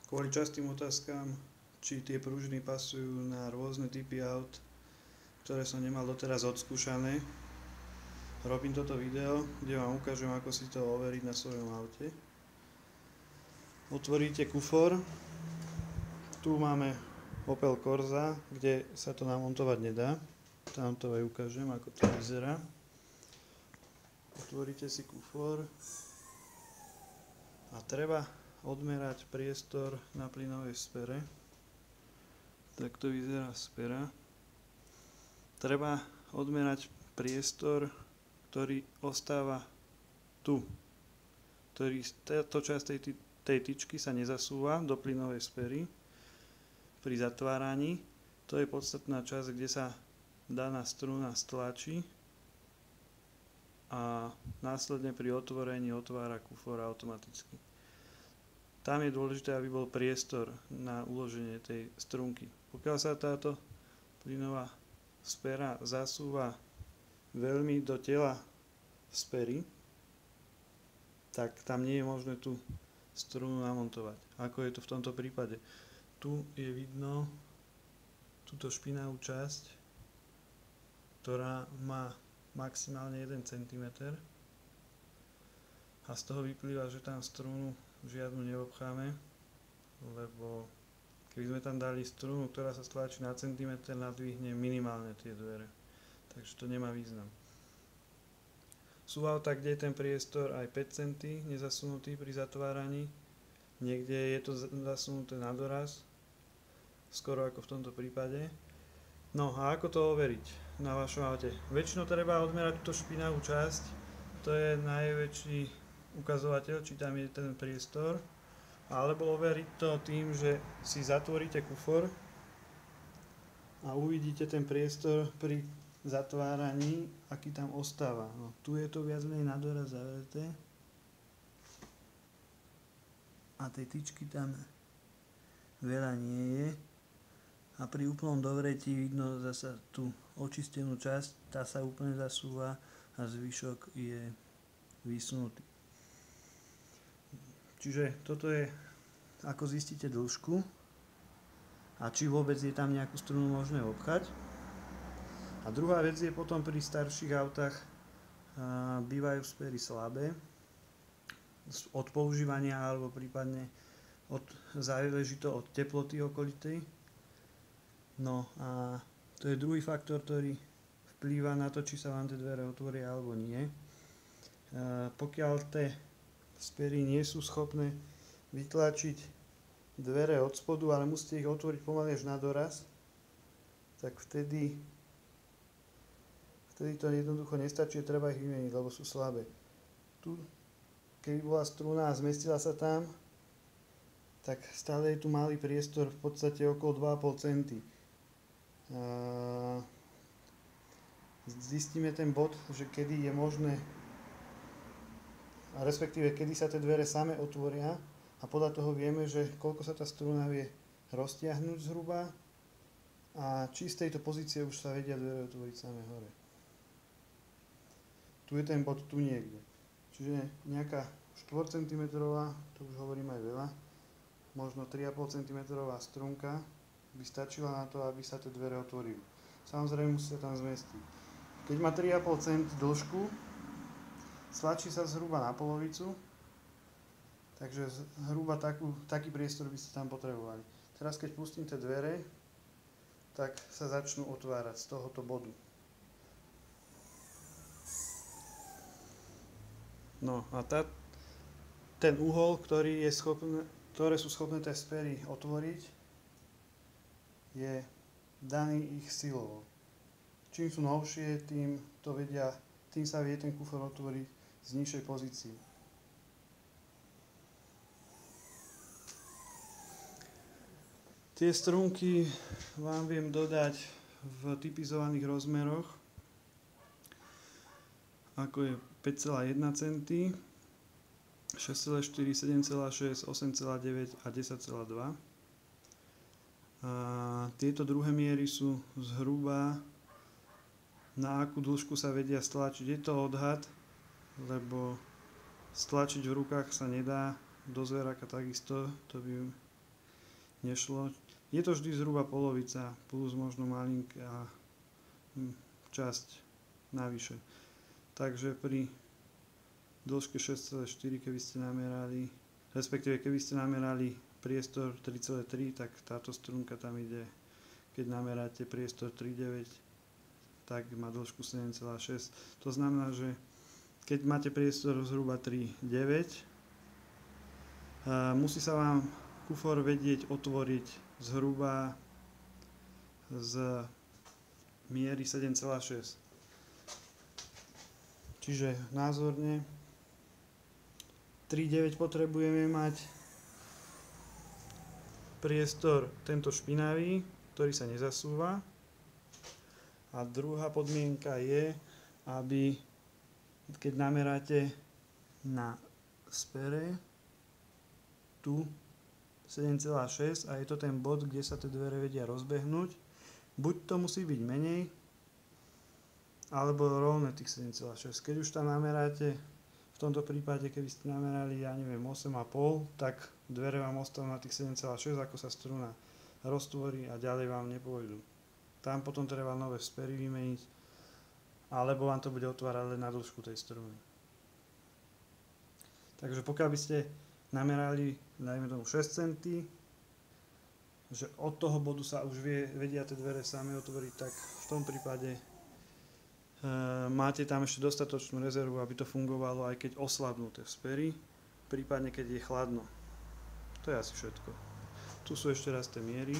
Kvôli častým otázkam, či tie pružiny pasujú na rôzne typy aut, ktoré som nemal doteraz odskúšané, robím toto video, kde vám ukážem, ako si to overiť na svojom aute. Otvoríte kufor, tu máme Opel Corsa, kde sa to namontovať nedá. Tam to aj ukážem, ako to vyzerá. Otvoríte si kufor a treba odmerať priestor na plynovej spere. Tak to vyzerá spera. Treba odmerať priestor, ktorý ostáva tu. Táto časť tej tyčky sa nezasúva do plynovej spery pri zatváraní. To je podstatná časť, kde sa daná struna stlačí a následne pri otvorení otvára kufor automaticky. Tam je dôležité, aby bol priestor na uloženie tej strunky. Pokiaľ sa táto plynová spera zasúva veľmi do tela spery, tak tam nie je možné tú strunu namontovať. Ako je to v tomto prípade. Tu je vidno túto špinavú časť, ktorá má maximálne 1 cm a z toho vyplýva, že tam strunu žiadnu neobcháme, lebo keby sme tam dali strunu, ktorá sa stlačí na centimeter, nadvihne minimálne tie dvere. Takže to nemá význam. Sú autá, kde je ten priestor aj 5 cm nezasunutý pri zatváraní. Niekde je to zasunuté na doraz, skoro ako v tomto prípade. No a ako to overiť na vašom aute? Väčšinou treba odmerať túto špinavú časť, to je najväčší ukazovateľ, či tam je ten priestor, alebo overiť to tým, že si zatvoríte kufor a uvidíte ten priestor pri zatváraní, aký tam ostáva. No, tu je to viac menej na doraz zavreté a tej tyčky tam veľa nie je a pri úplnom dovretí vidno zasa tú očistenú časť, tá sa úplne zasúva a zvyšok je vysunutý. Čiže toto je, ako zistíte dĺžku a či vôbec je tam nejakú strunu možné obchať. A druhá vec je potom pri starších autách bývajú spery slabé od používania alebo prípadne záleží to od teploty okolitej. No a to je druhý faktor, ktorý vplýva na to, či sa vám tie dvere otvoria alebo nie. Pokiaľ tie spery nie sú schopné vytlačiť dvere od spodu, ale musíte ich otvoriť pomaly až na doraz, tak vtedy to jednoducho nestačí, treba ich vymeniť, lebo sú slabé. Tu, keby bola struna a zmestila sa tam, tak stále je tu malý priestor, v podstate okolo 2,5 cm. Zistíme ten bod, že kedy je možné, a respektíve kedy sa tie dvere same otvoria a podľa toho vieme, že koľko sa tá struna vie roztiahnuť zhruba a či z tejto pozície už sa vedia dvere otvoriť same hore. Tu je ten bod tu niekde. Čiže nejaká 4 cm, to už hovorím aj veľa, možno 3,5 cm strunka by stačila na to, aby sa tie dvere otvorili. Samozrejme musí sa tam zmestiť. Keď má 3,5 cm dĺžku, stlačí sa zhruba na polovicu, takže zhruba taký priestor by ste tam potrebovali. Teraz keď pustím tie dvere, tak sa začnú otvárať z tohoto bodu. No a ten uhol, ktoré sú schopné tie spery otvoriť, je daný ich silou. Čím sú novšie, tým sa vie ten kufor otvoriť z nižšej pozície. Tie strunky vám viem dodať v typizovaných rozmeroch, ako je 5,1 cm, 6,4, 7,6, 8,9 a 10,2. A tieto druhé miery sú zhruba na akú dĺžku sa vedia stlačiť. Je to odhad, lebo stlačiť v rukách sa nedá, do zveraka takisto, to by nešlo. Je to vždy zhruba polovica, plus možno malinká časť navyše. Takže pri dĺžke 6,4, keby ste namerali, respektíve keby ste namerali priestor 3,3, tak táto strunka tam ide, keď nameráte priestor 3,9, tak má dĺžku 7,6. To znamená, že keď máte priestor zhruba 3,9, musí sa vám kufor vedieť otvoriť zhruba z miery 7,6. Čiže názorne 3,9 potrebujeme mať priestor tento špinavý, ktorý sa nezasúva. A druhá podmienka je, aby keď nameráte na spere tu 7,6 a je to ten bod, kde sa tie dvere vedia rozbehnúť, buď to musí byť menej, alebo rovné tých 7,6. Keď už tam nameráte, v tomto prípade, keby ste namerali, ja neviem, 8,5, tak dvere vám ostanú na tých 7,6, ako sa struna roztvorí a ďalej vám nepôjdu. Tam potom treba nové spery vymeniť, alebo vám to bude otvárať len na dĺžku tej struny. Takže pokiaľ by ste namerali, dajme tomu 6 cm, že od toho bodu sa už vedia tie dvere same otvoriť, tak v tom prípade máte tam ešte dostatočnú rezervu, aby to fungovalo, aj keď oslabnú tie spery, prípadne keď je chladno. To je asi všetko. Tu sú ešte raz tie miery.